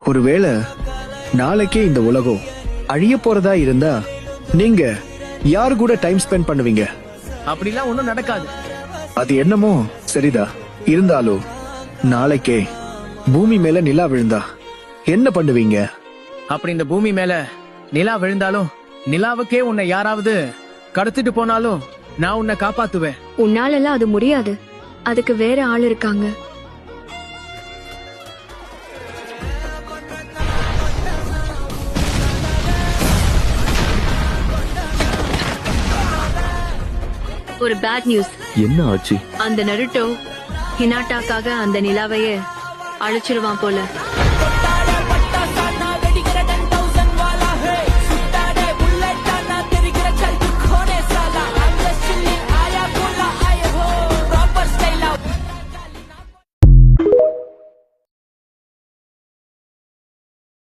ஒருவேளை நாளைக்கே இந்த உலகம் அழிய போறதா இருந்தா நீங்க யாரு கூட டைம் ஸ்பெண்ட் பண்ணுவீங்க? அப்படிலாம் ஒண்ணும் நடக்காது. அது என்னமோ சரிதா, இருந்தாலும் நாளைக்கே பூமி மேல நிலா விழுந்தா என்ன பண்ணுவீங்க? அப்படி இந்த பூமி மேல நிலா விழுந்தாலும், நிலாவுக்கே உன்னை யாராவது கடத்திட்டு போனாலும் நான் உன்னை காப்பாத்துவேன். உன்னாலலாம் அது முடியாது. அதுக்கு வேற ஆள் இருக்காங்க. ஒரு பேட் நியூஸ். என்ன ஆச்சு? அந்த நருட்டோ ஹினாட்டாக்காக அந்த நிலாவையே அழிச்சிருவான் போல.